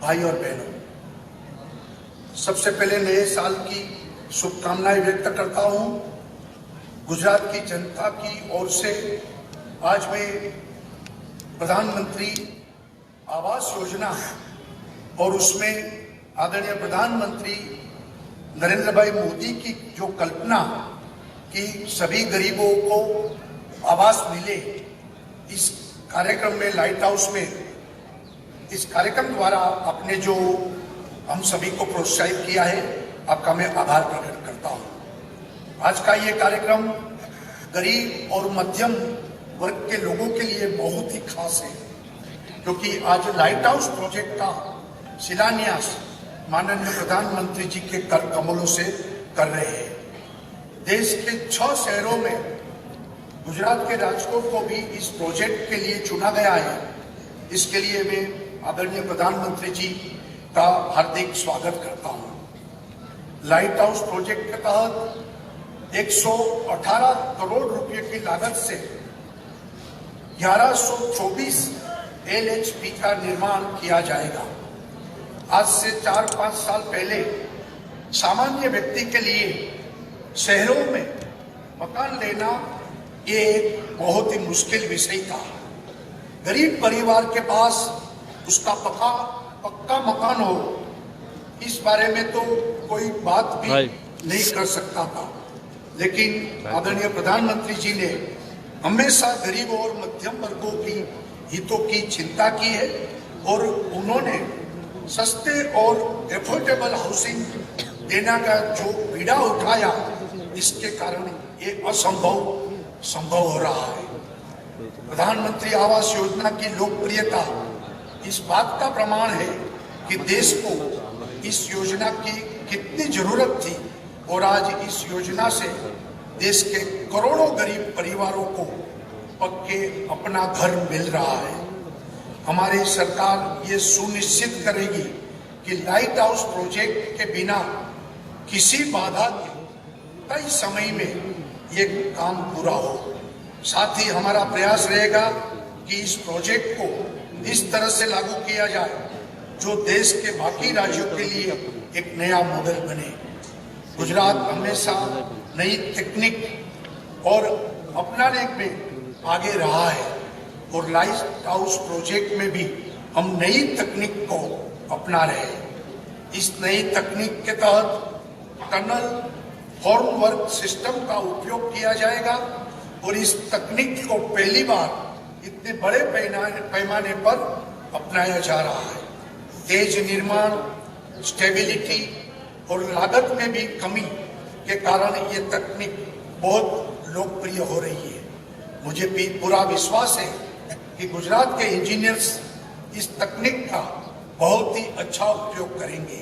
भाई और बहनों, सबसे पहले नए साल की शुभकामनाएं व्यक्त करता हूं। गुजरात की जनता की ओर से आज मैं प्रधानमंत्री आवास योजना और उसमें आदरणीय प्रधानमंत्री नरेंद्र भाई मोदी की जो कल्पना कि सभी गरीबों को आवास मिले, इस कार्यक्रम में लाइट हाउस में इस कार्यक्रम द्वारा आपने जो हम सभी को प्रोत्साहित किया है, आपका मैं आभार प्रकट करता हूं। आज का ये कार्यक्रम गरीब और मध्यम वर्ग के लोगों के लिए बहुत ही खास है, क्योंकि आज लाइट हाउस प्रोजेक्ट का शिलान्यास माननीय प्रधानमंत्री जी के कर कमलों से कर रहे हैं। देश के 6 शहरों में गुजरात के राजकोट को भी इस प्रोजेक्ट के लिए चुना गया है। इसके लिए मैं आदरणीय प्रधानमंत्री जी का हार्दिक स्वागत करता हूं। लाइट हाउस प्रोजेक्ट के तहत 118 करोड़ रुपए की लागत से 1124 LHP का निर्माण किया जाएगा। आज से 4-5 साल पहले सामान्य व्यक्ति के लिए शहरों में मकान लेना ये एक बहुत ही मुश्किल विषय था। गरीब परिवार के पास उसका पक्का मकान हो, इस बारे में तो कोई बात भी नहीं कर सकता था। लेकिन आदरणीय प्रधानमंत्री जी ने हमेशा गरीबों और मध्यम वर्गों की हितों की चिंता की है और उन्होंने सस्ते और एफोर्डेबल हाउसिंग देने का जो बीड़ा उठाया, इसके कारण ये संभव हो रहा है। प्रधानमंत्री आवास योजना की लोकप्रियता इस बात का प्रमाण है कि देश को इस योजना की कितनी जरूरत थी और आज इस योजना से देश के करोड़ों गरीब परिवारों को पक्के अपना घर मिल रहा है। हमारी सरकार ये सुनिश्चित करेगी कि लाइट हाउस प्रोजेक्ट के बिना किसी बाधा के तय समय में ये काम पूरा हो। साथ ही हमारा प्रयास रहेगा कि इस प्रोजेक्ट को इस तरह से लागू किया जाए जो देश के बाकी राज्यों के लिए एक नया मॉडल बने। गुजरात हमेशा नई तकनीक और अपनाने में आगे रहा है और लाइट हाउस प्रोजेक्ट में भी हम नई तकनीक को अपना रहे हैं। इस नई तकनीक के तहत टनल फॉर्मवर्क सिस्टम का उपयोग किया जाएगा और इस तकनीक को पहली बार इतने बड़े पैमाने पर अपनाया जा रहा है। तेज निर्माण, स्टेबिलिटी और लागत में भी कमी के कारण ये तकनीक बहुत लोकप्रिय हो रही है। मुझे भी पूरा विश्वास है कि गुजरात के इंजीनियर्स इस तकनीक का बहुत ही अच्छा उपयोग करेंगे।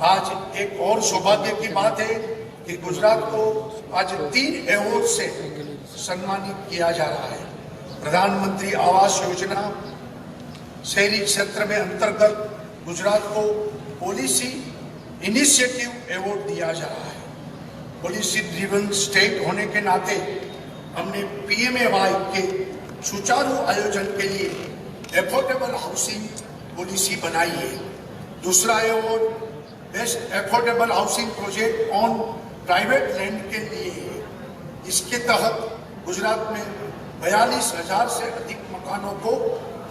आज एक और सौभाग्य की बात है कि गुजरात को आज 3 अवार्ड से सम्मानित किया जा रहा है। प्रधानमंत्री आवास योजना शहरी क्षेत्र में अंतर्गत गुजरात को पॉलिसी इनिशिएटिव अवार्ड दिया जा रहा है। पॉलिसी ड्रिवन स्टेट होने के नाते हमने PMAY के सुचारू आयोजन के लिए एफोर्डेबल हाउसिंग पॉलिसी बनाई है। दूसरा award best affordable housing project on private land के लिए है। इसके तहत गुजरात में 42,000 से अधिक मकानों को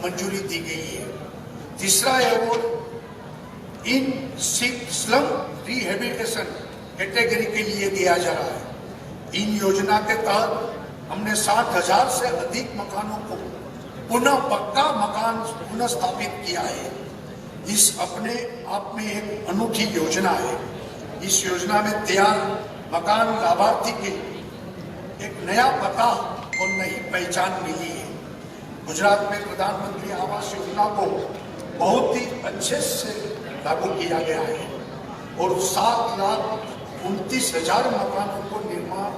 मंजूरी दी गई है। तीसरा award in slum rehabilitation category के लिए दिया जा रहा है। इन योजना के तहत हमने 60,000 से अधिक मकानों को पुनः पक्का मकान पुनः स्थापित किया है। इस अपने आप में एक अनूठी योजना है। इस योजना में तैयार मकान लाभार्थी के एक नया पता और नई पहचान मिली है। गुजरात में प्रधानमंत्री आवास योजना को बहुत ही अच्छे से लागू किया गया है और 7,29,000 मकानों को निर्माण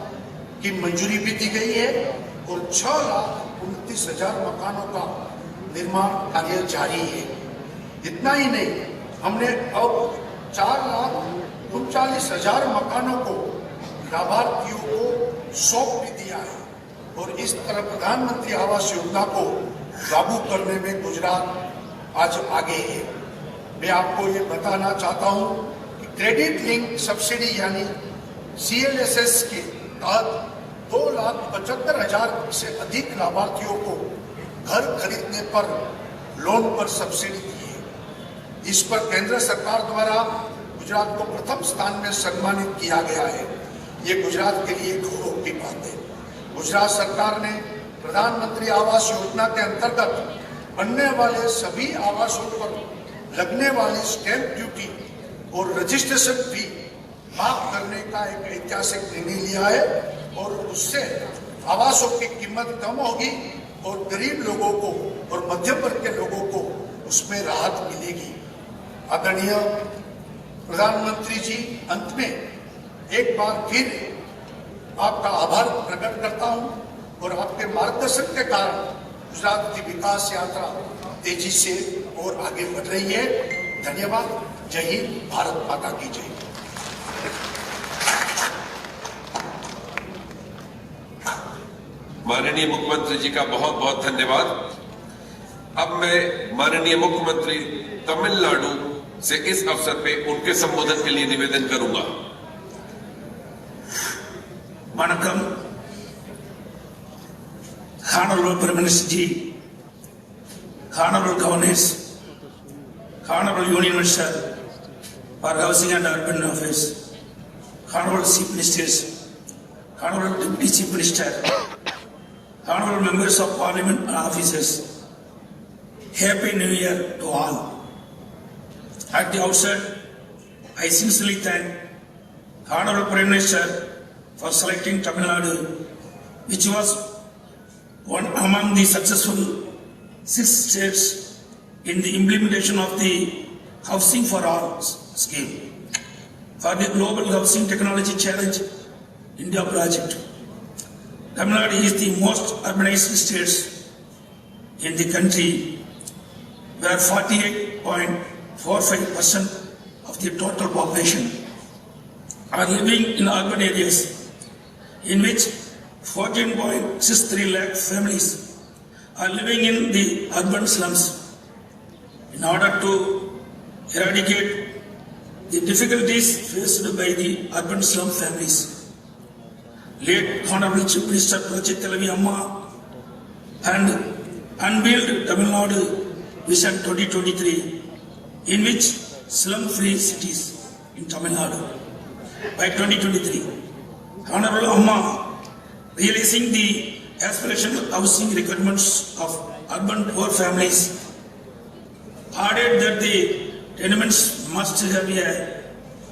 की मंजूरी भी दी गई है और 6,29,000 मकानों का निर्माण कार्य जारी है। इतना ही नहीं, हमने अब 4,39,000 मकानों को लाभार्थियों को सौंप भी दिया है और इस तरह प्रधानमंत्री आवास योजना को लागू करने में गुजरात आज आगे है। मैं आपको ये बताना चाहता हूं कि क्रेडिट लिंक सब्सिडी यानी CLSS के तहत 2,75,000 से अधिक लाभार्थियों को घर खरीदने पर लोन पर सब्सिडी दी है। इस पर केंद्र सरकार द्वारा गुजरात को प्रथम स्थान में सम्मानित किया गया है। ये गुजरात के लिए गौरव की बात है। गुजरात सरकार ने प्रधानमंत्री आवास योजना के अंतर्गत बनने वाले सभी आवासों पर लगने वाली स्टैंप ड्यूटी और रजिस्ट्रेशन फी माफ करने का एक ऐतिहासिक निर्णय लिया है और उससे आवासों की कीमत कम होगी और गरीब लोगों को और मध्यम वर्ग के लोगों को उसमें राहत मिलेगी। आदरणीय प्रधानमंत्री जी, अंत में एक बार फिर आपका आभार प्रकट करता हूं और आपके मार्गदर्शन के कारण गुजरात की विकास यात्रा तेजी से और आगे बढ़ रही है। धन्यवाद। जय हिंद। भारत माता की जय। माननीय मुख्यमंत्री जी का बहुत बहुत धन्यवाद। अब मैं माननीय मुख्यमंत्री तमिलनाडु से इस अवसर पे उनके संबोधन के लिए निवेदन करूंगा। वणक्कम। Honorable Prime Minister ji, Honorable Governors, Honorable Union Minister for Housing and Urban Affairs, Honorable Chief Ministers, Honorable Deputy Chief Minister, Honorable Members of Parliament and Officers, Happy New Year to all. At the outset, I sincerely thank Honorable Prime Minister for selecting Tamil Nadu, which was one among the successful 6 states in the implementation of the Housing for All scheme for the Global Housing Technology Challenge India project. Tamil Nadu is the most urbanized state in the country, where 48.45% of the total population are living in urban areas, in which 14.63 lakh families are living in the urban slums. In order to eradicate the difficulties faced by the urban slum families, late Honorable Chief Minister Project Talavi Amma and unveiled Tamil Nadu Vision 2023, in which slum-free cities in Tamil Nadu by 2023. Honorable Amma, realizing the aspirational housing requirements of urban poor families, added that the tenements must have a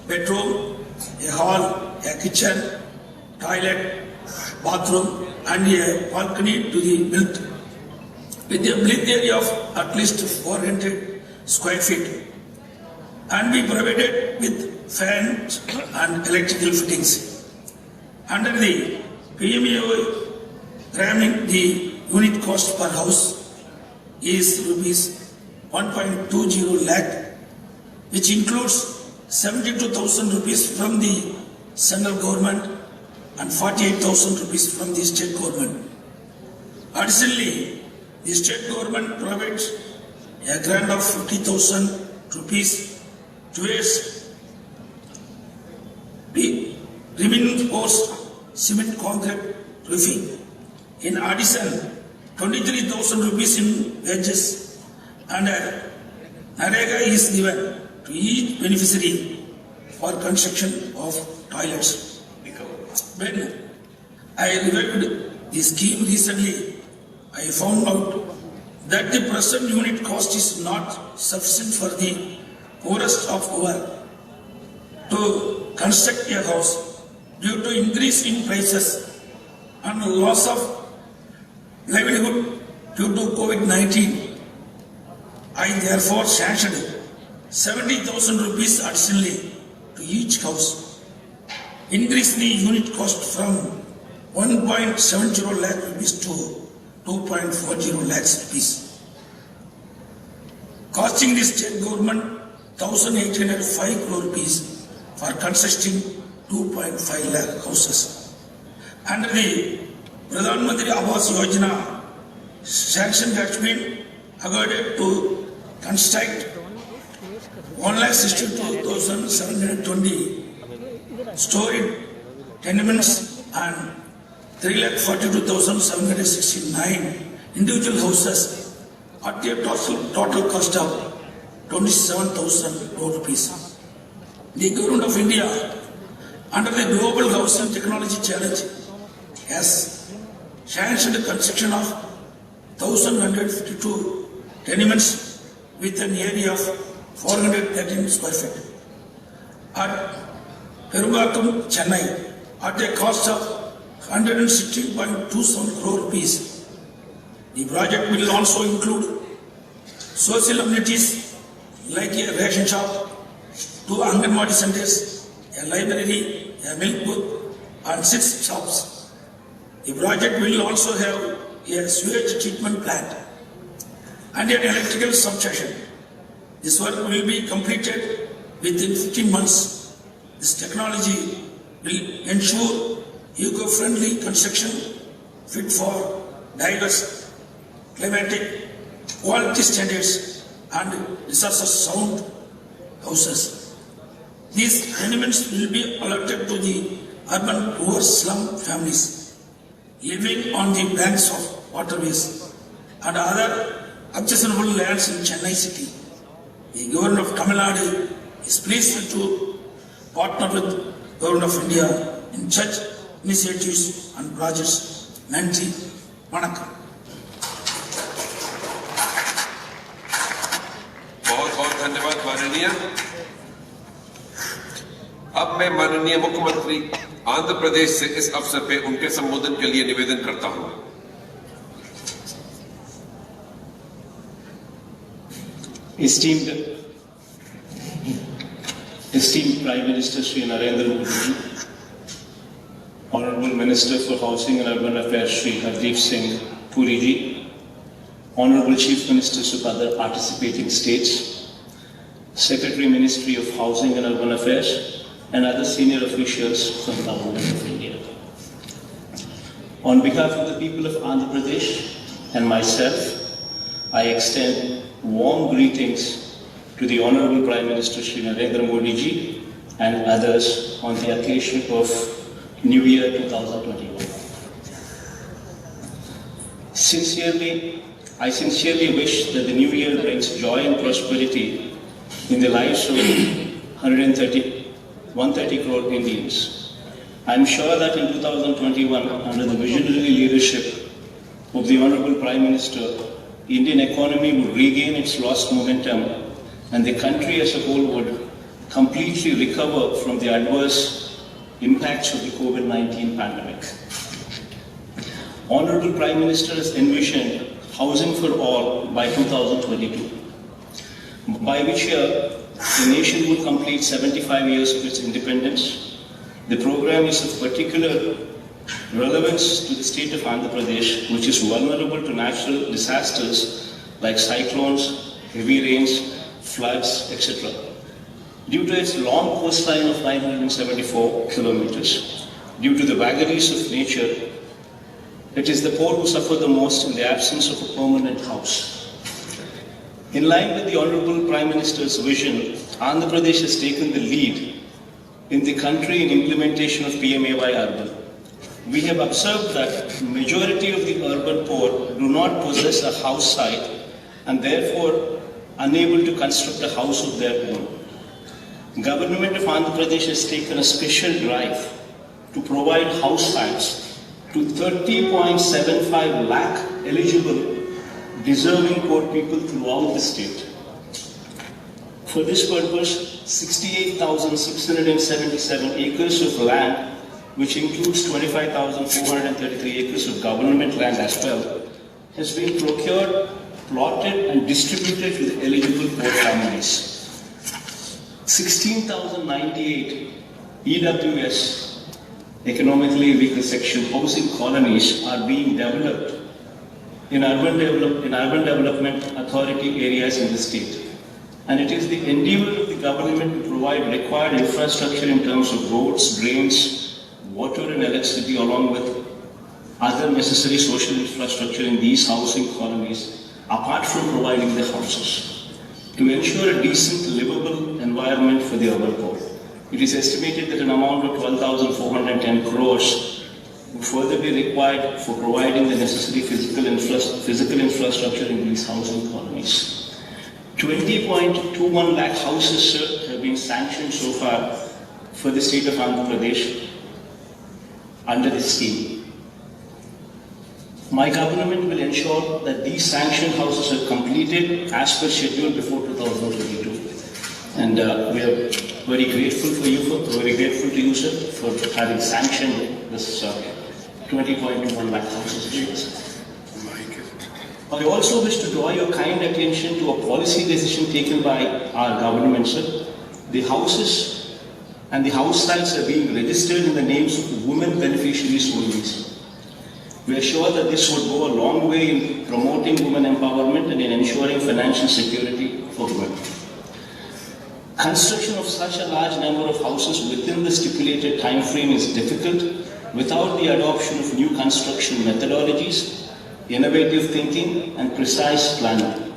bedroom, a hall, a kitchen, toilet, bathroom and a balcony to be built with a breathing area of at least 400 square feet and be provided with fans and electrical fittings. Under the PMAY, the unit cost per house is rupees 1.20 lakh, which includes 72,000 rupees from the central government and 48,000 rupees from the state government. Additionally, the state government provides a grant of 50,000 rupees towards the reinforced cement concrete roofing. In addition, 23,000 rupees in wages and NREGA is given to each beneficiary for construction of toilets. When I reviewed the scheme recently, I found out that the present unit cost is not sufficient for the poorest of poor to construct a house due to increase in prices and loss of livelihood due to COVID-19. I therefore sanctioned 70,000 rupees additionally to each house, increase the unit cost from 1.70 lakh rupees to 2.40 lakhs rupees, costing the state government 1,805 crore rupees for constructing 2.5 lakh houses. Under the Pradhan Mantri Awas Yojana, sanction has been awarded to construct 1,62,720 storied tenements and 3,42,769 individual houses at a total cost of 27,000 crore rupees. The Government of India, under the Global Housing Technology Challenge, has sanctioned the construction of 1,152 tenements with an area of 413 square feet at Perumbakkam, Chennai, at a cost of 160.27 crore rupees. The project will also include social amenities like a ration shop, 2 Anganwadi centers, a library, a milk booth, and 6 shops. The project will also have a sewage treatment plant and an electrical substation. This work will be completed within 15 months. This technology will ensure eco-friendly construction fit for diverse climatic quality standards and disaster sound houses. These tenements will be allotted to the urban poor slum families living on the banks of waterways and other accessible lands in Chennai city. The Government of Tamil Nadu is pleased to partner with the Government of India in such initiatives and projects. Nandri, Vanakkam. बहुत बहुत धन्यवाद माननीय। अब मैं माननीय मुख्यमंत्री आंध्र प्रदेश से इस अवसर पे उनके संबोधन के लिए निवेदन करता हूं। Esteemed Prime Minister Shri Narendra Modi, Honorable Minister for Housing and Urban Affairs Shri Hardeep Singh Puri ji, Honorable Chief Ministers of other participating states, Secretary Ministry of Housing and Urban Affairs, and other senior officials from the Government of India. On behalf of the people of Andhra Pradesh and myself, I extend warm greetings to the Honorable Prime Minister Shri Narendra Modi ji and others on the occasion of New Year 2021. I sincerely wish that the New Year brings joy and prosperity in the lives of 130 crore Indians. I am sure that in 2021, under the visionary leadership of the Honorable Prime Minister, Indian economy would regain its lost momentum and the country as a whole would completely recover from the adverse impacts of the COVID-19 pandemic. Honorable Prime Minister has envisioned housing for all by 2022, by which year the nation would complete 75 years of its independence. The program is of particular relevance to the state of Andhra Pradesh, which is vulnerable to natural disasters like cyclones, heavy rains, floods, etc. Due to its long coastline of 974 kilometers, due to the vagaries of nature, it is the poor who suffer the most in the absence of a permanent house. In line with the Honorable Prime Minister's vision, Andhra Pradesh has taken the lead in the country in implementation of PMAY Urban. We have observed that majority of the urban poor do not possess a house site and therefore unable to construct a house of their own. Government of Andhra Pradesh has taken a special drive to provide house sites to 30.75 lakh eligible deserving poor people throughout the state. For this purpose, 68,677 acres of land, which includes 25,433 acres of government land as well, has been procured, plotted and distributed to the eligible poor families. 16,098 EWS, economically weaker section housing colonies, are being developed in urban development authority areas in the state. And it is the endeavor of the government to provide required infrastructure in terms of roads, drains, water and electricity, along with other necessary social infrastructure in these housing colonies, apart from providing the houses, to ensure a decent, livable requirement for the urban core. It is estimated that an amount of 12,410 crores would further be required for providing the necessary physical infrastructure in these housing colonies. 20.21 lakh houses, sir, have been sanctioned so far for the state of Andhra Pradesh under this scheme. My government will ensure that these sanctioned houses are completed as per schedule before 2022. And we are very grateful to you, sir, for having sanctioned this 20.21 lakh houses. I also wish to draw your kind attention to a policy decision taken by our government, sir. The houses and the house sites are being registered in the names of women beneficiaries only, sir. We are sure that this would go a long way in promoting women empowerment and in ensuring financial security for women. Construction of such a large number of houses within the stipulated time frame is difficult without the adoption of new construction methodologies, innovative thinking, and precise planning.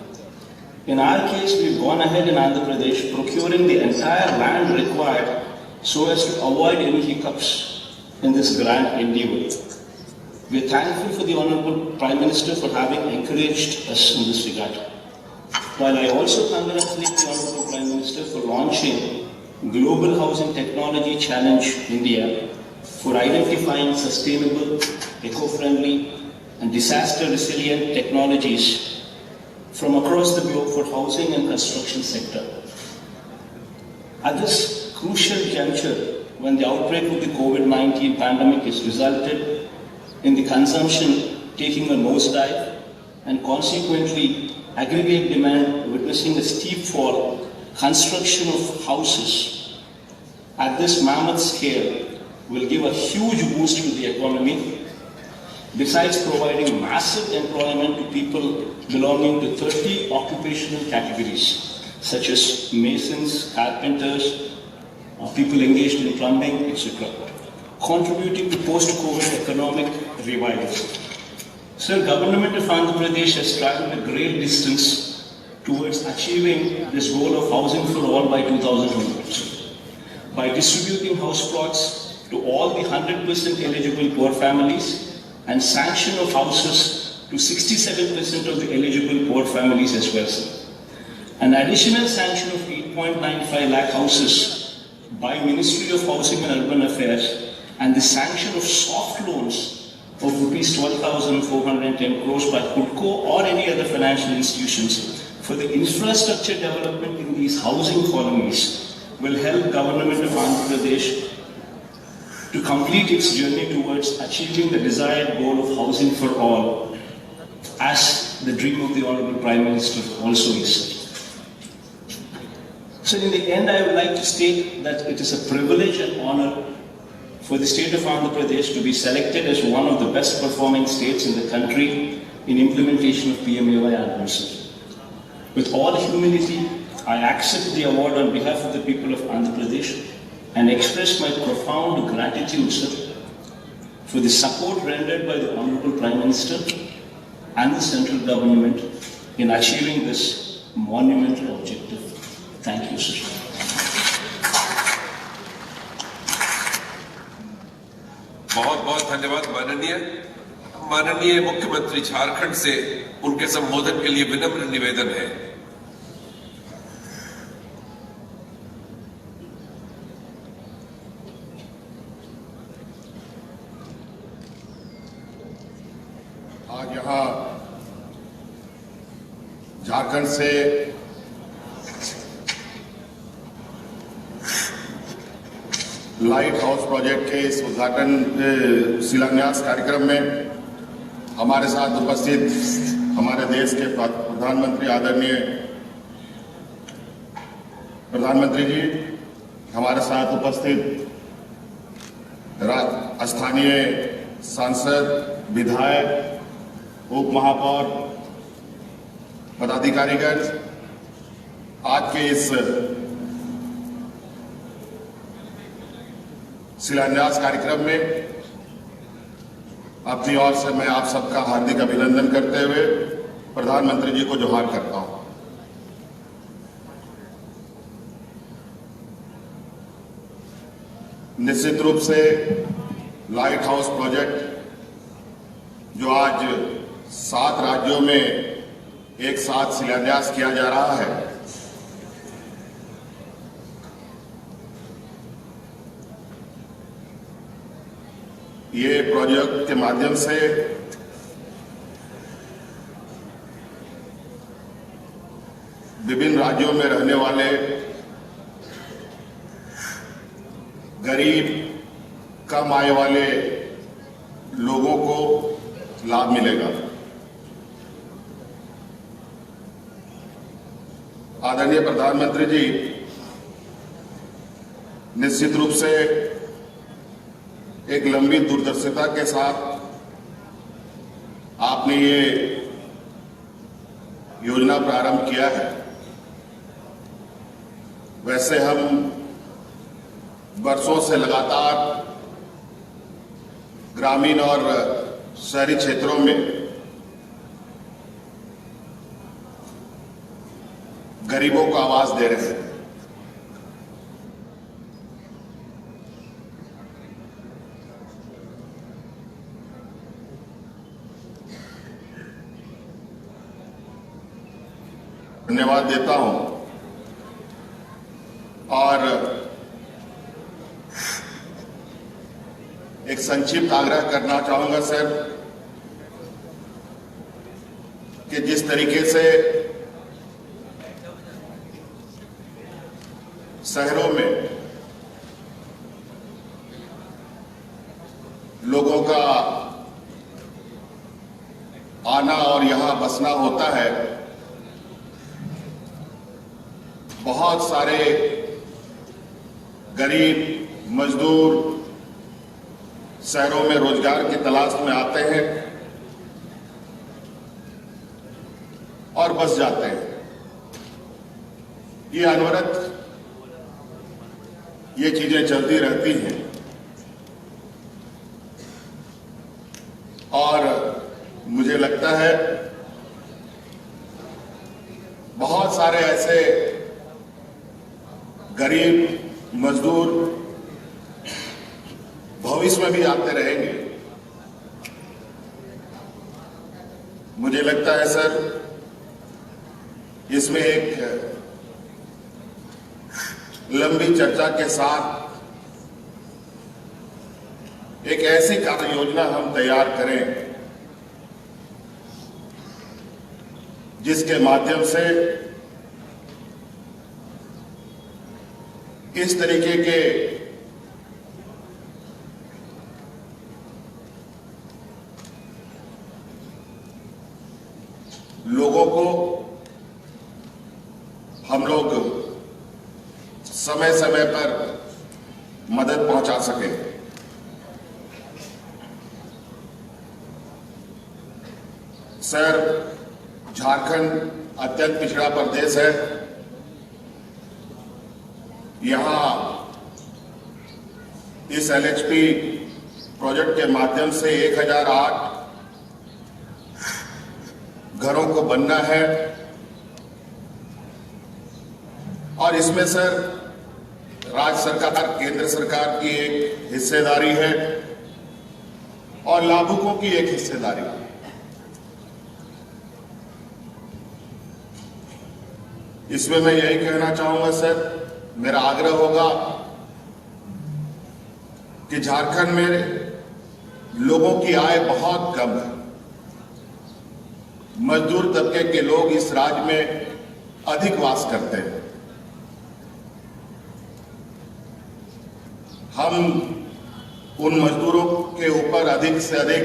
In our case, we've gone ahead in Andhra Pradesh procuring the entire land required so as to avoid any hiccups in this grand endeavor. We are thankful for the Honorable Prime Minister for having encouraged us in this regard. While I also congratulate the Honorable Prime Minister for launching Global Housing Technology Challenge India for identifying sustainable, eco-friendly, and disaster-resilient technologies from across the globe for housing and construction sector. At this crucial juncture, when the outbreak of the COVID-19 pandemic has resulted in the consumption taking a nosedive and consequently aggregate demand witnessing a steep fall, construction of houses at this mammoth scale will give a huge boost to the economy, besides providing massive employment to people belonging to 30 occupational categories, such as masons, carpenters, people engaged in plumbing, etc., contributing to post-COVID economic revival. Sir, Government of Andhra Pradesh has traveled a great distance towards achieving this goal of housing for all by 2020. By distributing house plots to all the 100% eligible poor families and sanction of houses to 67% of the eligible poor families as well, sir. An additional sanction of 8.95 lakh houses by Ministry of Housing and Urban Affairs and the sanction of soft loans of rupees 12,410 crores by HUDCO or any other financial institutions for the infrastructure development in these housing colonies will help Government of Andhra Pradesh to complete its journey towards achieving the desired goal of housing for all, as the dream of the Honorable Prime Minister also is. So in the end, I would like to state that it is a privilege and honor for the state of Andhra Pradesh to be selected as one of the best performing states in the country in implementation of PMAY advocacy. With all humility, I accept the award on behalf of the people of Andhra Pradesh and express my profound gratitude, sir, for the support rendered by the Honorable Prime Minister and the central government in achieving this monumental objective. Thank you, sir. बहुत बहुत धन्यवाद माननीय मुख्यमंत्री झारखंड से उनके संबोधन के लिए विनम्र निवेदन है। आज यहाँ झारखंड से लाइट हाउस प्रोजेक्ट के इस उद्घाटन शिलान्यास कार्यक्रम में हमारे साथ उपस्थित हमारे देश के प्रधानमंत्री आदरणीय प्रधानमंत्री जी, हमारे साथ उपस्थित स्थानीय सांसद, विधायक, उप महापौर, पदाधिकारीगण, आज के इस शिलान्यास कार्यक्रम में अपनी ओर से मैं आप सबका हार्दिक अभिनंदन करते हुए प्रधानमंत्री जी को जोहार करता हूं। निश्चित रूप से लाइट हाउस प्रोजेक्ट जो आज 7 राज्यों में एक साथ शिलान्यास किया जा रहा है, ये प्रोजेक्ट के माध्यम से विभिन्न राज्यों में रहने वाले गरीब, कम आय वाले लोगों को लाभ मिलेगा। आदरणीय प्रधानमंत्री जी, निश्चित रूप से एक लंबी दूरदर्शिता के साथ आपने ये योजना प्रारंभ किया है। वैसे हम वर्षों से लगातार ग्रामीण और शहरी क्षेत्रों में गरीबों को आवाज दे रहे हैं। धन्यवाद देता हूं और एक संक्षिप्त आग्रह करना चाहूंगा सर कि जिस तरीके से शहरों में लोगों का आना और यहां बसना होता है, बहुत सारे गरीब मजदूर शहरों में रोजगार की तलाश में आते हैं और बस जाते हैं। ये अनवरत ये चीजें चलती रहती हैं और मुझे लगता है बहुत सारे ऐसे गरीब मजदूर भविष्य में भी आते रहेंगे। मुझे लगता है सर इसमें एक लंबी चर्चा के साथ एक ऐसी कार्य योजना हम तैयार करें जिसके माध्यम से इस तरीके के लोगों को हम लोग समय समय पर मदद पहुंचा सकें। सर, झारखंड अत्यंत पिछड़ा प्रदेश है। यहां इस एलएचपी प्रोजेक्ट के माध्यम से 1008 घरों को बनना है और इसमें सर राज्य सरकार, केंद्र सरकार की एक हिस्सेदारी है और लाभुकों की एक हिस्सेदारी है। इसमें मैं यही कहना चाहूंगा सर, मेरा आग्रह होगा कि झारखंड में लोगों की आय बहुत कम है। मजदूर तबके के लोग इस राज्य में अधिक वास करते हैं। हम उन मजदूरों के ऊपर अधिक से अधिक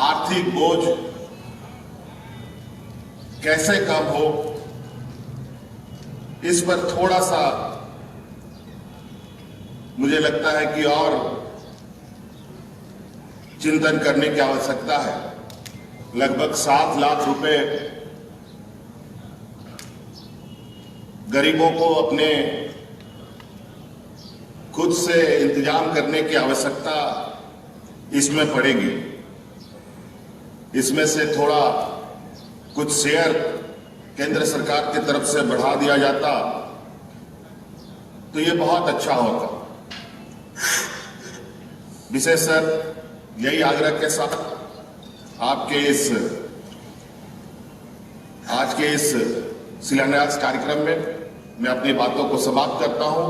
आर्थिक बोझ कैसे कम हो, इस पर थोड़ा सा मुझे लगता है कि और चिंतन करने की आवश्यकता है। लगभग 7 लाख रुपए गरीबों को अपने खुद से इंतजाम करने की आवश्यकता इसमें पड़ेगी। इसमें से थोड़ा कुछ शेयर केंद्र सरकार की तरफ से बढ़ा दिया जाता तो ये बहुत अच्छा होता। विशेष सर यही आग्रह के साथ आपके आज के इस शिलान्यास कार्यक्रम में मैं अपनी बातों को समाप्त करता हूं।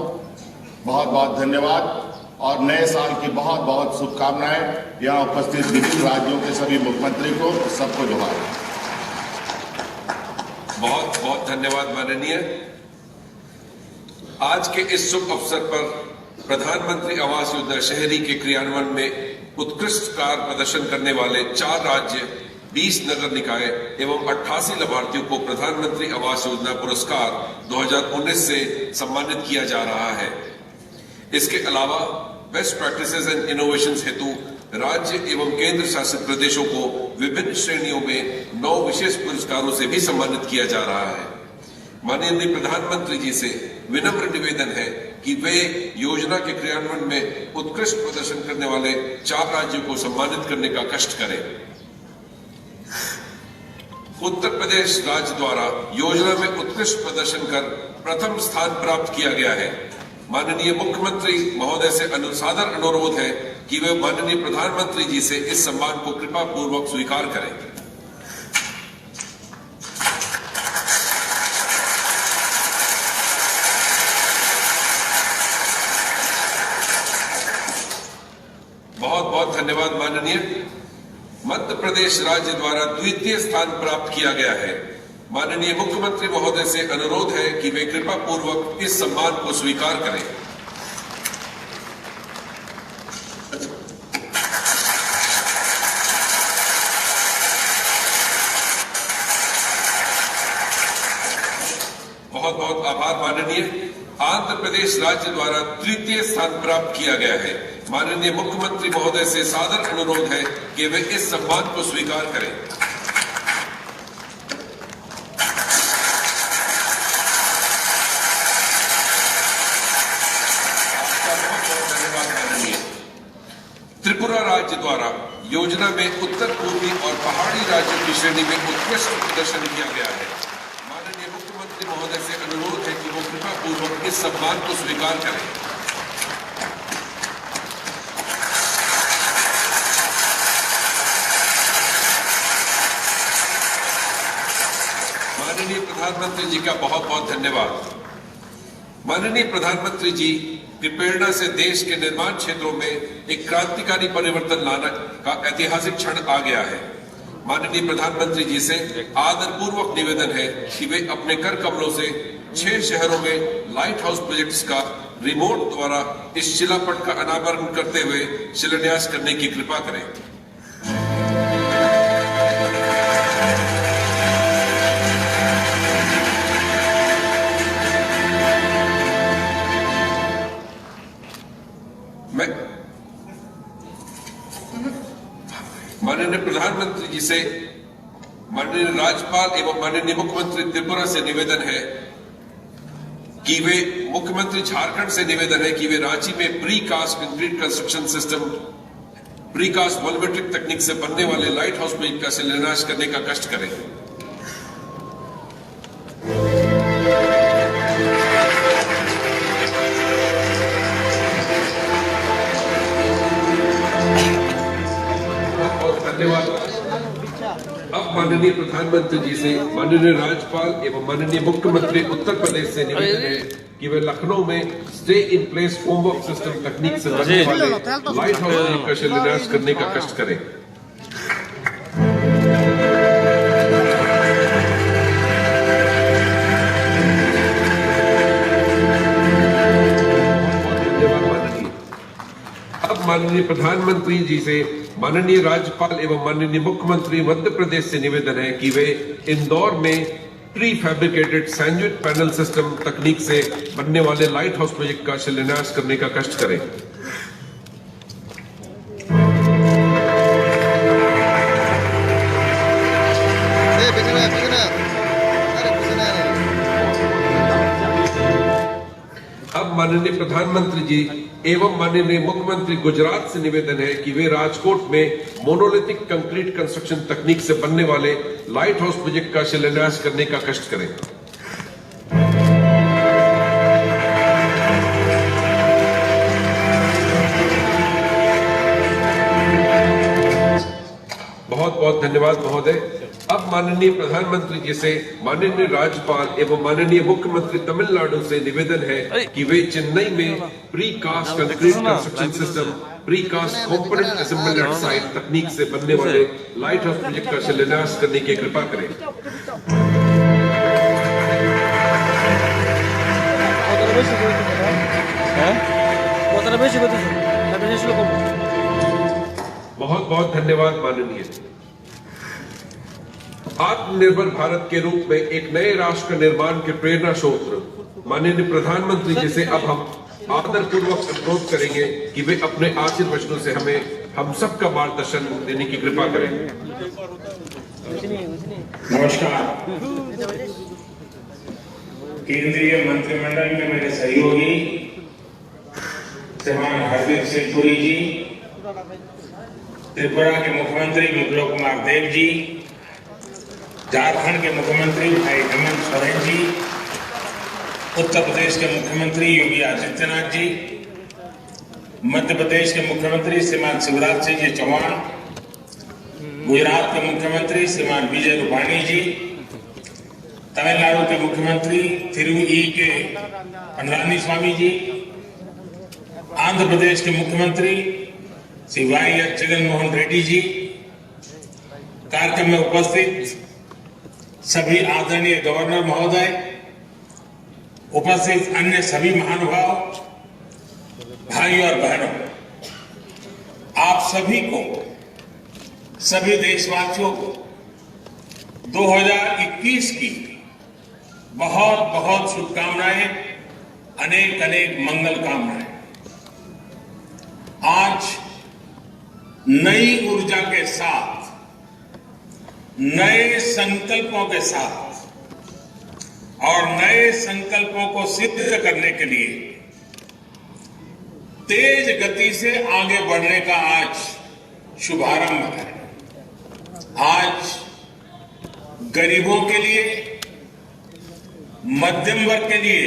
बहुत बहुत धन्यवाद और नए साल की बहुत बहुत शुभकामनाएं यहां उपस्थित विभिन्न राज्यों के सभी मुख्यमंत्री को सबको जोहार। बहुत बहुत धन्यवाद माननीय। आज के इस शुभ अवसर पर प्रधानमंत्री आवास योजना शहरी के क्रियान्वयन में उत्कृष्ट कार्य प्रदर्शन करने वाले 4 राज्य, 20 नगर निकाय एवं 88 लाभार्थियों को प्रधानमंत्री आवास योजना पुरस्कार 2019 से सम्मानित किया जा रहा है। इसके अलावा बेस्ट प्रैक्टिसेस एंड इनोवेशंस हेतु राज्य एवं केंद्र शासित प्रदेशों को विभिन्न श्रेणियों में 9 विशेष पुरस्कारों से भी सम्मानित किया जा रहा है। माननीय प्रधानमंत्री जी से विनम्र निवेदन है कि वे योजना के क्रियान्वयन में उत्कृष्ट प्रदर्शन करने वाले 4 राज्यों को सम्मानित करने का कष्ट करें। उत्तर प्रदेश राज्य द्वारा योजना में उत्कृष्ट प्रदर्शन कर प्रथम स्थान प्राप्त किया गया है। माननीय मुख्यमंत्री महोदय से सादर अनुरोध है कि वे माननीय प्रधानमंत्री जी से इस सम्मान को कृपा पूर्वक स्वीकार करें। बहुत बहुत धन्यवाद माननीय। मध्य प्रदेश राज्य द्वारा द्वितीय स्थान प्राप्त किया गया है। माननीय मुख्यमंत्री महोदय से अनुरोध है कि वे कृपा पूर्वक इस सम्मान को स्वीकार करें। बहुत बहुत आभार माननीय। आंध्र प्रदेश राज्य द्वारा तृतीय स्थान प्राप्त किया गया है। माननीय मुख्यमंत्री महोदय से सादर अनुरोध है कि वे इस सम्मान को स्वीकार करें। त्रिपुरा राज्य द्वारा योजना में उत्तर पूर्वी और पहाड़ी राज्यों की श्रेणी में उत्कृष्ट प्रदर्शन किया गया है। माननीय मुख्यमंत्री महोदय से अनुरोध है कि वो कृपा पूर्वक इस सम्मान को स्वीकार करें। माननीय प्रधानमंत्री जी का बहुत बहुत धन्यवाद। माननीय प्रधानमंत्री जी की प्रेरणा से देश के निर्माण क्षेत्रों में एक क्रांतिकारी परिवर्तन लाने का ऐतिहासिक क्षण आ गया है। माननीय प्रधानमंत्री जी से आदरपूर्वक निवेदन है कि वे अपने कर कमलों से 6 शहरों में लाइट हाउस प्रोजेक्ट्स का रिमोट द्वारा इस शिलापट का अनावरण करते हुए शिलान्यास करने की कृपा करें। माननीय प्रधानमंत्री जी से माननीय राज्यपाल एवं माननीय मुख्यमंत्री त्रिपुरा से निवेदन है कि वे मुख्यमंत्री झारखंड से निवेदन है कि वे रांची में precast concrete construction system precast volumetric तकनीक से बनने वाले लाइट हाउस प्रोजेक्ट का शिलान्यास करने का कष्ट करें। धन्यवाद। अब माननीय प्रधानमंत्री जी से माननीय राज्यपाल एवं माननीय मुख्यमंत्री उत्तर प्रदेश से निवेदन है कि वे लखनऊ में stay in place homework system तकनीक से बनने वाले लाइट हाउस का शिलान्यास करने का कष्ट करें। अब माननीय प्रधानमंत्री जी से माननीय राज्यपाल एवं माननीय मुख्यमंत्री मध्य प्रदेश से निवेदन है कि वे इंदौर में pre fabricated sandwich panel system तकनीक से बनने वाले लाइट हाउस प्रोजेक्ट का शिलान्यास करने का कष्ट करें। अब माननीय प्रधानमंत्री जी एवं माननीय मुख्यमंत्री गुजरात से निवेदन है कि वे राजकोट में मोनोलिथिक कंक्रीट कंस्ट्रक्शन तकनीक से बनने वाले लाइट हाउस प्रोजेक्ट का शिलान्यास करने का कष्ट करें। बहुत धन्यवाद महोदय। अब माननीय प्रधानमंत्री जी से माननीय राज्यपाल एवं माननीय मुख्यमंत्री तमिलनाडु से निवेदन है कि वे चेन्नई में precast concrete construction system, precast component assembly at site तकनीक से बनने वाले लाइट हाउस प्रोजेक्ट का शिलान्यास करने की कृपा करें। बहुत बहुत धन्यवाद माननीय। आत्मनिर्भर भारत के रूप में एक नए राष्ट्र निर्माण के प्रेरणा स्रोत माननीय प्रधानमंत्री जी से अब हम आदरपूर्वक अनुरोध करेंगे कि वे अपने आशीर्वचनों से हम सबका मार्गदर्शन देने की कृपा करें। नमस्कार। केंद्रीय मंत्रिमंडल में मेरे सहयोगी श्रीमान हरदीप सिंह पुरी जी, त्रिपुरा के मुख्यमंत्री विप्लव कुमार देव जी, झारखंड के मुख्यमंत्री भाई हेमंत सोरेन जी, उत्तर प्रदेश के मुख्यमंत्री योगी आदित्यनाथ जी, मध्य प्रदेश के मुख्यमंत्री श्रीमान शिवराज सिंह जी चौहान, गुजरात के मुख्यमंत्री श्रीमान विजय रूपाणी जी, तमिलनाडु के मुख्यमंत्री थिरुई के पनलानी स्वामी जी, आंध्र प्रदेश के मुख्यमंत्री श्री वाई एस जगन मोहन रेड्डी जी, कार्यक्रम में उपस्थित सभी आदरणीय गवर्नर महोदय, उपस्थित अन्य सभी महानुभाव, भाई और बहनों, आप सभी को, सभी देशवासियों को 2021 की बहुत बहुत शुभकामनाएं, अनेक अनेक मंगल कामनाएं। आज नई ऊर्जा के साथ, नए संकल्पों के साथ और नए संकल्पों को सिद्ध करने के लिए तेज गति से आगे बढ़ने का आज शुभारंभ है। आज गरीबों के लिए, मध्यम वर्ग के लिए,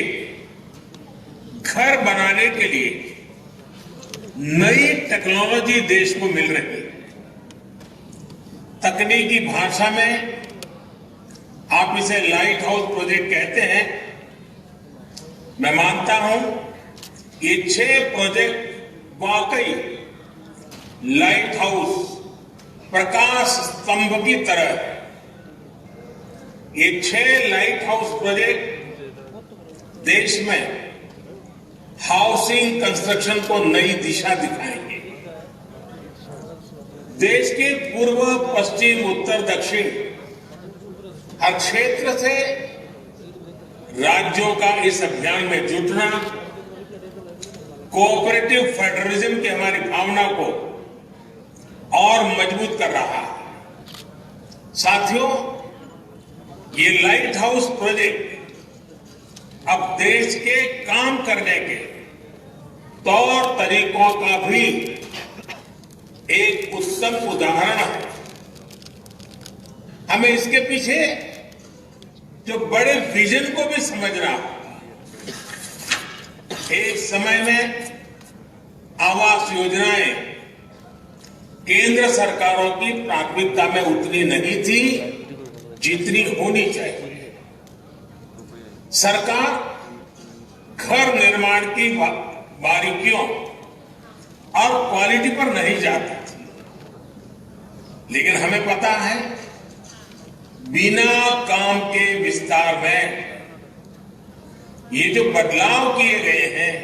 घर बनाने के लिए नई टेक्नोलॉजी देश को मिल रही है। तकनीकी भाषा में आप इसे लाइट हाउस प्रोजेक्ट कहते हैं। मैं मानता हूं ये 6 प्रोजेक्ट वाकई लाइट हाउस, प्रकाश स्तंभ की तरह है। ये 6 लाइट हाउस प्रोजेक्ट देश में हाउसिंग कंस्ट्रक्शन को नई दिशा दिखाएंगे। देश के पूर्व, पश्चिम, उत्तर, दक्षिण हर क्षेत्र से राज्यों का इस अभियान में जुटना कोऑपरेटिव फेडरलिज्म की हमारी भावना को और मजबूत कर रहा है। साथियों, ये लाइट हाउस प्रोजेक्ट अब देश के काम करने के तौर तरीकों का भी एक उत्तम उदाहरण है। हमें इसके पीछे जो बड़े विजन को भी समझना होगा। एक समय में आवास योजनाएं केंद्र सरकारों की प्राथमिकता में उतनी नहीं थी जितनी होनी चाहिए। सरकार घर निर्माण की बारीकियों और क्वालिटी पर नहीं जाती थी, लेकिन हमें पता है बिना काम के विस्तार में ये जो बदलाव किए गए हैं,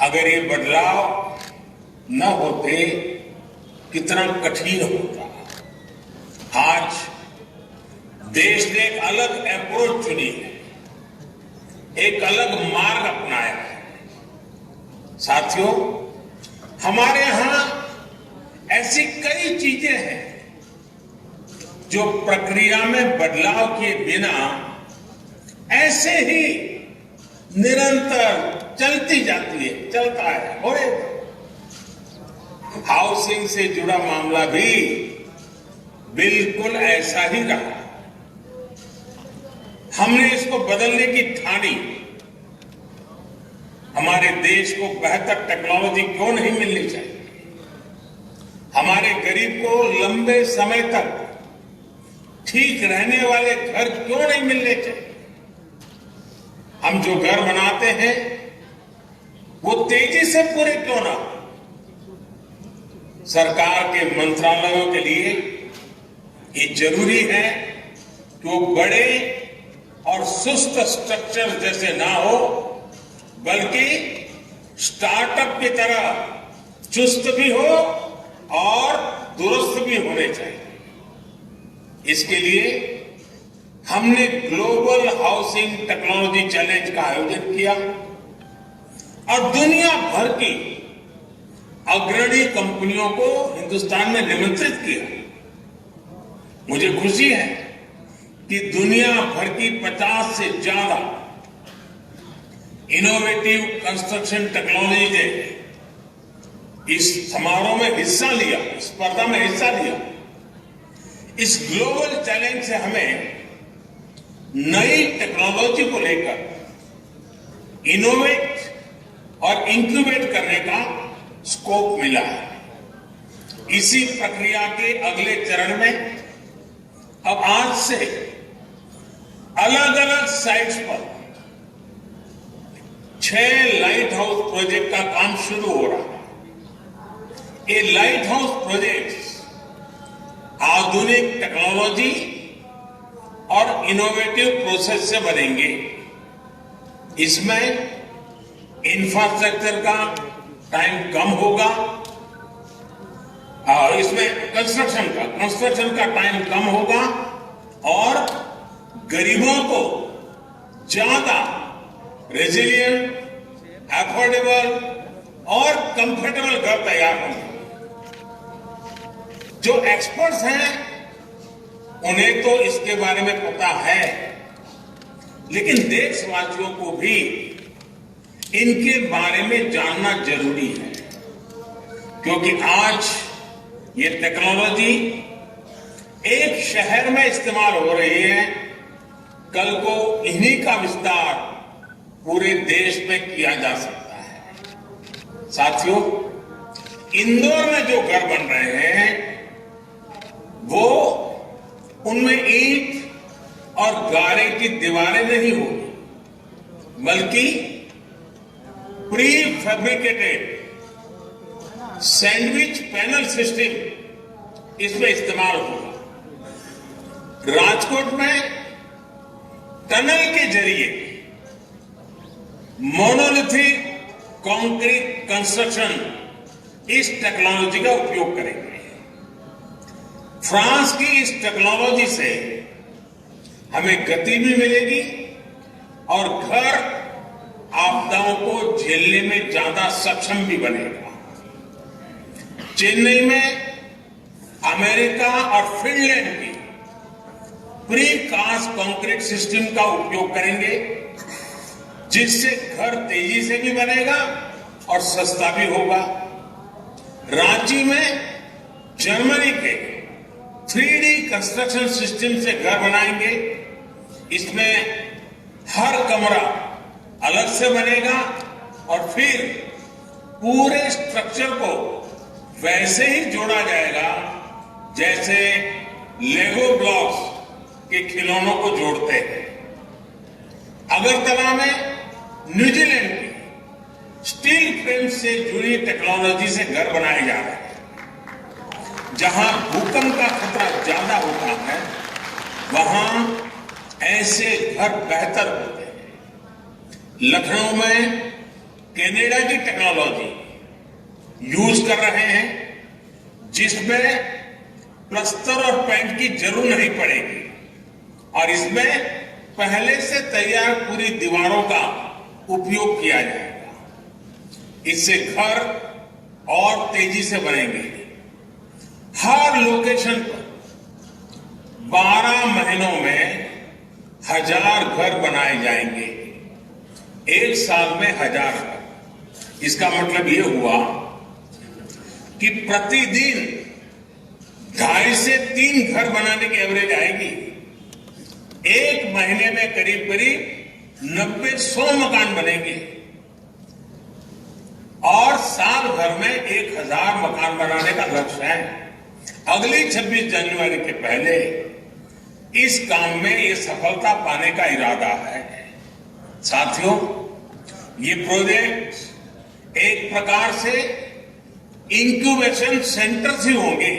अगर ये बदलाव न होते कितना कठिन होता। आज देश ने एक अलग अप्रोच चुनी है, एक अलग मार्ग अपनाया है। साथियों, हमारे यहां ऐसी कई चीजें हैं जो प्रक्रिया में बदलाव किए बिना ऐसे ही निरंतर चलती जाती है, चलता है। और हाउसिंग से जुड़ा मामला भी बिल्कुल ऐसा ही रहा। हमने इसको बदलने की ठानी। हमारे देश को बेहतर टेक्नोलॉजी क्यों नहीं मिलनी चाहिए? हमारे गरीब को लंबे समय तक ठीक रहने वाले घर क्यों नहीं मिलने चाहिए? हम जो घर बनाते हैं वो तेजी से पूरे क्यों ना? सरकार के मंत्रालयों के लिए ये जरूरी है कि वो बड़े और सुस्त स्ट्रक्चर जैसे ना हो, बल्कि स्टार्टअप की तरह चुस्त भी हो और दुरुस्त भी होने चाहिए। इसके लिए हमने ग्लोबल हाउसिंग टेक्नोलॉजी चैलेंज का आयोजन किया और दुनिया भर की अग्रणी कंपनियों को हिंदुस्तान में निमंत्रित किया। मुझे खुशी है कि दुनिया भर की 50 से ज्यादा इनोवेटिव कंस्ट्रक्शन टेक्नोलॉजी ने इस समारोह में हिस्सा लिया, स्पर्धा में हिस्सा लिया। इस ग्लोबल चैलेंज से हमें नई टेक्नोलॉजी को लेकर इनोवेट और इंक्यूबेट करने का स्कोप मिला है। इसी प्रक्रिया के अगले चरण में अब आज से अलग अलग साइट्स पर 6 लाइट हाउस प्रोजेक्ट का काम शुरू हो रहा है। ये लाइट हाउस प्रोजेक्ट्स आधुनिक टेक्नोलॉजी और इनोवेटिव प्रोसेस से बनेंगे। इसमें इंफ्रास्ट्रक्चर का टाइम कम होगा, इसमें कंस्ट्रक्शन का टाइम कम होगा और गरीबों को ज्यादा रेजिलियंट, अफोर्डेबल और कंफर्टेबल घर तैयार होंगे। जो एक्सपर्ट्स हैं उन्हें तो इसके बारे में पता है, लेकिन देशवासियों को भी इनके बारे में जानना जरूरी है, क्योंकि आज ये टेक्नोलॉजी एक शहर में इस्तेमाल हो रही है, कल को इन्हीं का विस्तार पूरे देश में किया जा सकता है। साथियों, इंदौर में जो घर बन रहे हैं वो उनमें ईंट और गारे की दीवारें नहीं होगी, बल्कि pre fabricated sandwich panel system इसमें इस्तेमाल होगा। राजकोट में टनल के जरिए मोनोलिथिक कंक्रीट कंस्ट्रक्शन इस टेक्नोलॉजी का उपयोग करेंगे। फ्रांस की इस टेक्नोलॉजी से हमें गति भी मिलेगी और घर आपदाओं को झेलने में ज्यादा सक्षम भी बनेगा। चेन्नई में अमेरिका और फिनलैंड की प्री कास्ट कंक्रीट सिस्टम का उपयोग करेंगे, जिससे घर तेजी से भी बनेगा और सस्ता भी होगा। रांची में जर्मनी के 3D कंस्ट्रक्शन सिस्टम से घर बनाएंगे। इसमें हर कमरा अलग से बनेगा और फिर पूरे स्ट्रक्चर को वैसे ही जोड़ा जाएगा जैसे लेगो ब्लॉक्स के खिलौनों को जोड़ते हैं। अगरतला में न्यूजीलैंड की स्टील फ्रेम से जुड़ी टेक्नोलॉजी से घर बनाए जा रहे हैं। जहां भूकंप का खतरा ज्यादा होता है, वहां ऐसे घर बेहतर होते हैं। लखनऊ में कनाडा की टेक्नोलॉजी यूज कर रहे हैं, जिसमें प्लास्टर और पेंट की जरूरत नहीं पड़ेगी और इसमें पहले से तैयार पूरी दीवारों का उपयोग किया जाएगा। इससे घर और तेजी से बनेंगे। हर लोकेशन पर 12 महीनों में 1000 घर बनाए जाएंगे। एक साल में 1000 घर। इसका मतलब ये हुआ कि प्रतिदिन 2.5 से 3 घर बनाने की एवरेज आएगी। एक महीने में करीब करीब 90-100 मकान बनेंगे और साल भर में 1000 मकान बनाने का लक्ष्य है। अगली 26 जनवरी के पहले इस काम में ये सफलता पाने का इरादा है। साथियों, ये प्रोजेक्ट एक प्रकार से इंक्यूबेशन सेंटर्स ही होंगे,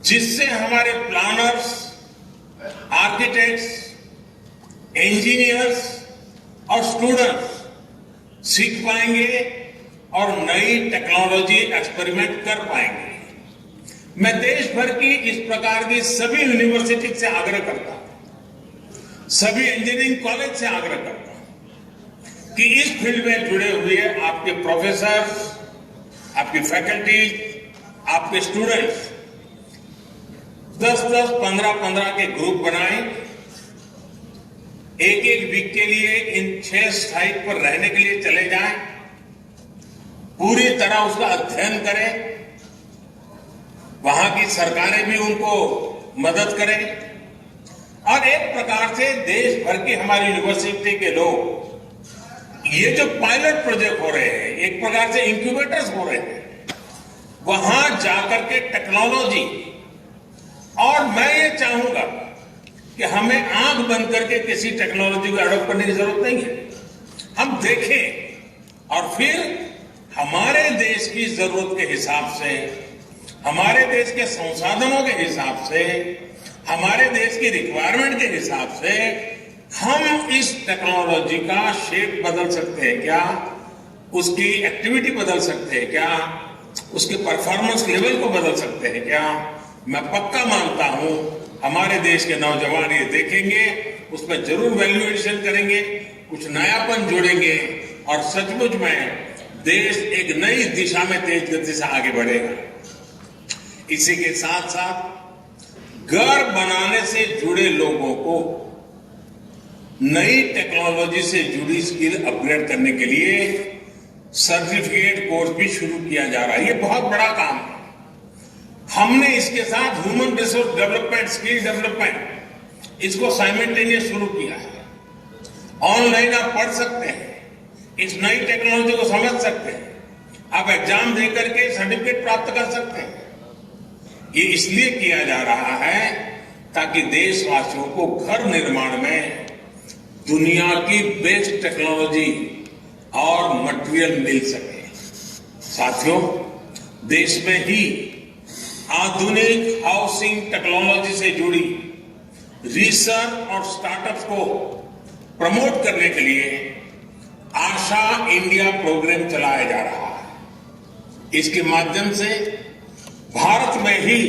जिससे हमारे प्लानर्स, आर्किटेक्ट्स, इंजीनियर्स और स्टूडेंट्स सीख पाएंगे और नई टेक्नोलॉजी एक्सपेरिमेंट कर पाएंगे। मैं देश भर की इस प्रकार की सभी यूनिवर्सिटी से आग्रह करता हूं, सभी इंजीनियरिंग कॉलेज से आग्रह करता हूं कि इस फील्ड में जुड़े हुए आपके प्रोफेसर, आपकी फैकल्टी, आपके स्टूडेंट्स 10-10, 15-15 के ग्रुप बनाएं, एक वीक के लिए इन 6 साइट पर रहने के लिए चले जाएं, पूरी तरह उसका अध्ययन करें, वहां की सरकारें भी उनको मदद करें और एक प्रकार से देश भर की हमारी यूनिवर्सिटी के लोग ये जो पायलट प्रोजेक्ट हो रहे हैं, एक प्रकार से इंक्यूबेटर्स हो रहे हैं, वहां जाकर के टेक्नोलॉजी, और मैं ये चाहूंगा कि हमें आंख बंद करके किसी टेक्नोलॉजी को अडॉप्ट करने की जरूरत नहीं है। हम देखें और फिर हमारे देश की जरूरत के हिसाब से, हमारे देश के संसाधनों के हिसाब से, हमारे देश की रिक्वायरमेंट के हिसाब से हम इस टेक्नोलॉजी का शेप बदल सकते हैं क्या, उसकी एक्टिविटी बदल सकते हैं क्या, उसके परफॉर्मेंस लेवल को बदल सकते हैं क्या। मैं पक्का मानता हूं हमारे देश के नौजवान ये देखेंगे, उसमें जरूर वैल्यू एडिशन करेंगे, कुछ नयापन जोड़ेंगे और सचमुच में देश एक नई दिशा में तेज गति से आगे बढ़ेगा। इसी के साथ साथ घर बनाने से जुड़े लोगों को नई टेक्नोलॉजी से जुड़ी स्किल अपग्रेड करने के लिए सर्टिफिकेट कोर्स भी शुरू किया जा रहा है। ये बहुत बड़ा काम है। हमने इसके साथ human resource development, skill development, इसको साइमल्टेनियस शुरू किया है। ऑनलाइन आप पढ़ सकते हैं, इस नई टेक्नोलॉजी को समझ सकते हैं, आप एग्जाम देकर के सर्टिफिकेट प्राप्त कर सकते हैं। ये इसलिए किया जा रहा है ताकि देशवासियों को घर निर्माण में दुनिया की बेस्ट टेक्नोलॉजी और मटेरियल मिल सके। साथियों, देश में ही आधुनिक हाउसिंग टेक्नोलॉजी से जुड़ी रिसर्च और स्टार्टअप्स को प्रमोट करने के लिए आशा इंडिया प्रोग्राम चलाया जा रहा है। इसके माध्यम से भारत में ही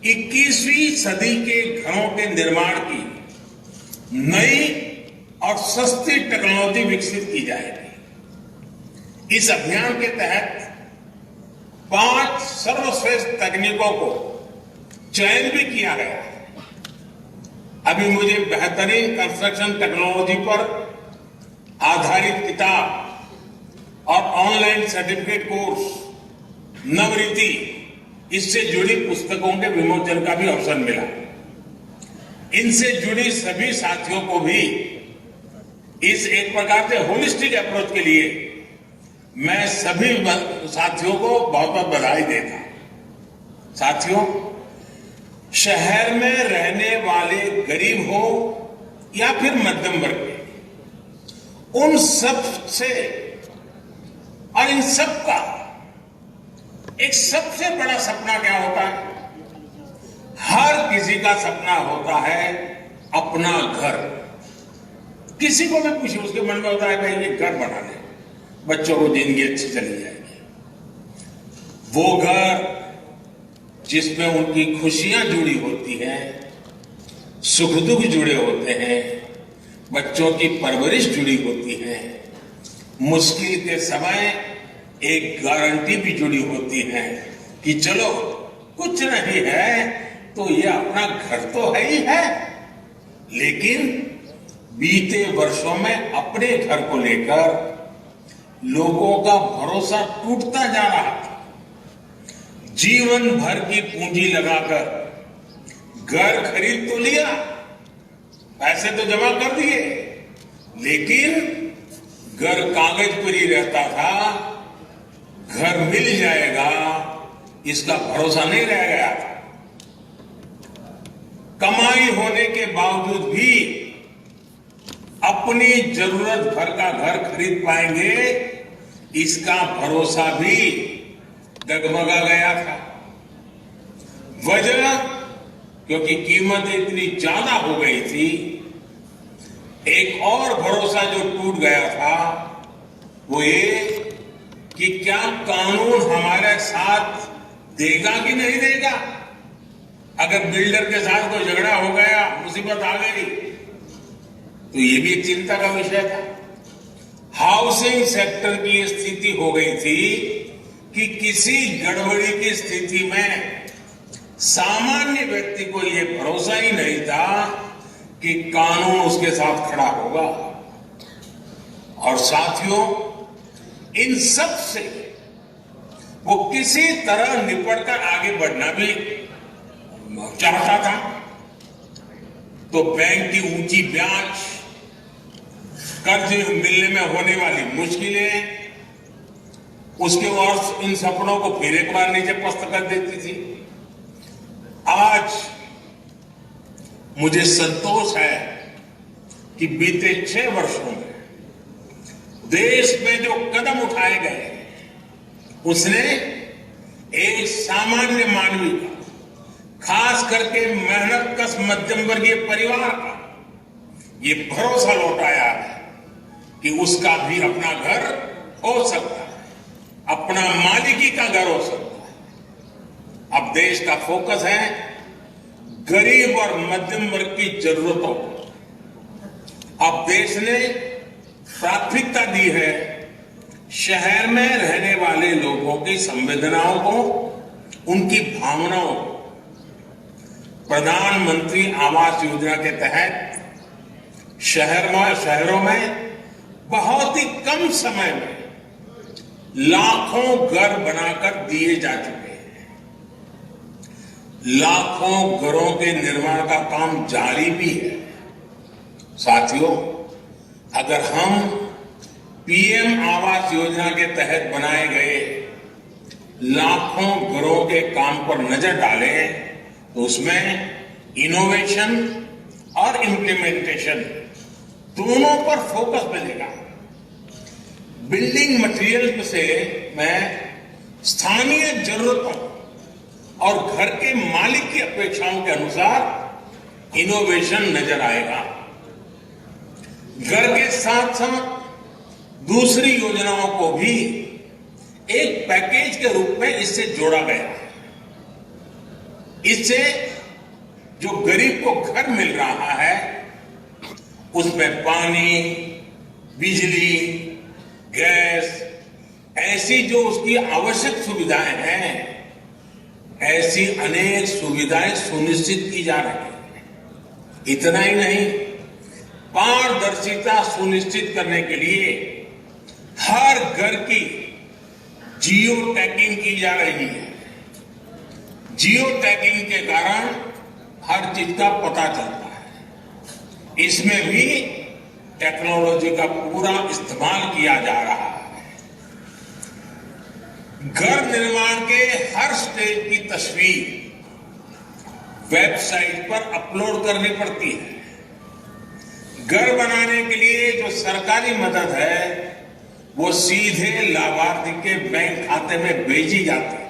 21वीं सदी के घरों के निर्माण की नई और सस्ती टेक्नोलॉजी विकसित की जाएगी। इस अभियान के तहत 5 सर्वश्रेष्ठ तकनीकों को चयन भी किया गया है। अभी मुझे बेहतरीन कंस्ट्रक्शन टेक्नोलॉजी पर आधारित किताब और ऑनलाइन सर्टिफिकेट कोर्स नवरीति, इससे जुड़ी पुस्तकों के विमोचन का भी अवसर मिला। इनसे जुड़ी सभी साथियों को भी इस एक प्रकार से होलिस्टिक अप्रोच के लिए मैं सभी साथियों को बहुत बहुत बधाई देता हूं। साथियों, शहर में रहने वाले गरीब हो या फिर मध्यम वर्ग के, उन सब से और इन सब का एक सबसे बड़ा सपना क्या होता है? हर किसी का सपना होता है अपना घर। किसी को भी पूछिए, उसके मन में होता है भाई ये घर बना ले, बच्चों को जिंदगी अच्छी चली जाएगी। वो घर जिसमें उनकी खुशियां जुड़ी होती हैं, सुख दुख जुड़े होते हैं, बच्चों की परवरिश जुड़ी होती है, मुश्किल के समय एक गारंटी भी जुड़ी होती है कि चलो कुछ नहीं है तो ये अपना घर तो है ही है। लेकिन बीते वर्षों में अपने घर को लेकर लोगों का भरोसा टूटता जा रहा था। जीवन भर की पूंजी लगाकर घर खरीद तो लिया, पैसे तो जमा कर दिए, लेकिन घर कागज पर ही रहता था, घर मिल जाएगा इसका भरोसा नहीं रह गया था। कमाई होने के बावजूद भी अपनी जरूरत भर का घर खरीद पाएंगे इसका भरोसा भी डगमगा गया था। वजह क्योंकि कीमतें इतनी ज्यादा हो गई थी। एक और भरोसा जो टूट गया था वो ये कि क्या कानून हमारे साथ देगा कि नहीं देगा। अगर बिल्डर के साथ कोई झगड़ा हो गया, मुसीबत आ गई, तो ये भी एक चिंता का विषय था। हाउसिंग सेक्टर की स्थिति हो गई थी कि किसी गड़बड़ी की स्थिति में सामान्य व्यक्ति को ये भरोसा ही नहीं था कि कानून उसके साथ खड़ा होगा। और साथियों, इन सब से वो किसी तरह निपटकर आगे बढ़ना भी चाहता था। तो बैंक की ऊंची ब्याज, कर्ज मिलने में होने वाली मुश्किलें उसके और इन सपनों को फिर एक बार नीचे पस्त कर देती थी। आज मुझे संतोष है कि बीते 6 वर्षों में देश में जो कदम उठाए गए उसने एक सामान्य मानवी का, खास करके मेहनतकश मध्यम वर्गीय परिवार का ये भरोसा लौटाया है कि उसका भी अपना घर हो सकता है, अपना मालिकी का घर हो सकता है। अब देश का फोकस है गरीब और मध्यम वर्ग की जरूरतों पर। अब देश ने प्राथमिकता दी है शहर में रहने वाले लोगों की संवेदनाओं को, उनकी भावनाओं को। प्रधानमंत्री आवास योजना के तहत शहरों में बहुत ही कम समय में लाखों घर बनाकर दिए जा चुके हैं। लाखों घरों के निर्माण का काम जारी भी है। साथियों, अगर हम पीएम आवास योजना के तहत बनाए गए लाखों घरों के काम पर नजर डालें तो उसमें इनोवेशन और इम्प्लीमेंटेशन दोनों पर फोकस मिलेगा। बिल्डिंग मटेरियल से मैं स्थानीय जरूरतों और घर के मालिक की अपेक्षाओं के अनुसार इनोवेशन नजर आएगा। घर के साथ साथ दूसरी योजनाओं को भी एक पैकेज के रूप में इससे जोड़ा गया है। इससे जो गरीब को घर मिल रहा है उसमें पानी, बिजली, गैस, ऐसी जो उसकी आवश्यक सुविधाएं हैं, ऐसी अनेक सुविधाएं सुनिश्चित की जा रही है। इतना ही नहीं, पारदर्शिता सुनिश्चित करने के लिए हर घर की जियो टैगिंग की जा रही है। जियो टैगिंग के कारण हर चीज का पता चलता है। इसमें भी टेक्नोलॉजी का पूरा इस्तेमाल किया जा रहा है। घर निर्माण के हर स्टेज की तस्वीर वेबसाइट पर अपलोड करनी पड़ती है। घर बनाने के लिए जो सरकारी मदद है वो सीधे लाभार्थी के बैंक खाते में भेजी जाती है।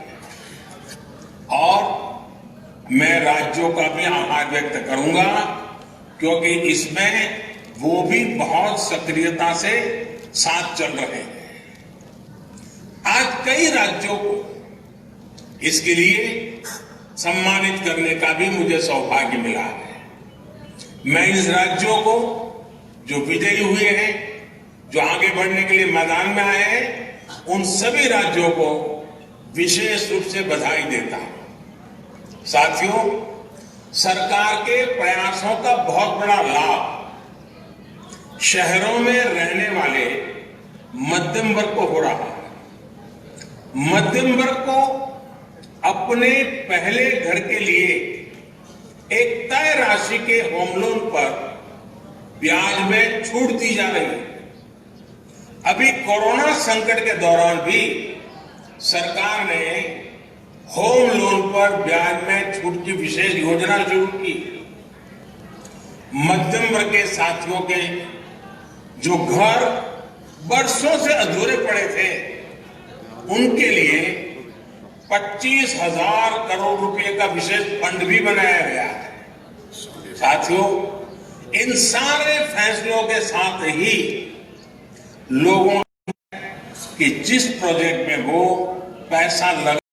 और मैं राज्यों का भी आभार व्यक्त करूंगा क्योंकि इसमें वो भी बहुत सक्रियता से साथ चल रहे हैं। आज कई राज्यों को इसके लिए सम्मानित करने का भी मुझे सौभाग्य मिला है। मैं इन राज्यों को जो विजयी हुए हैं, जो आगे बढ़ने के लिए मैदान में आए हैं, उन सभी राज्यों को विशेष रूप से बधाई देता हूं। साथियों, सरकार के प्रयासों का बहुत बड़ा लाभ शहरों में रहने वाले मध्यम वर्ग को हो रहा है। मध्यम वर्ग को अपने पहले घर के लिए एक तय राशि के होम लोन पर ब्याज में छूट दी जा रही है। अभी कोरोना संकट के दौरान भी सरकार ने होम लोन पर ब्याज में छूट की विशेष योजना शुरू की। मध्यम वर्ग के साथियों के जो घर बरसों से अधूरे पड़े थे, उनके लिए 25,000 करोड़ रुपए का विशेष फंड भी बनाया गया है। साथियों, इन सारे फैसलों के साथ ही लोगों कि जिस प्रोजेक्ट में वो पैसा लगा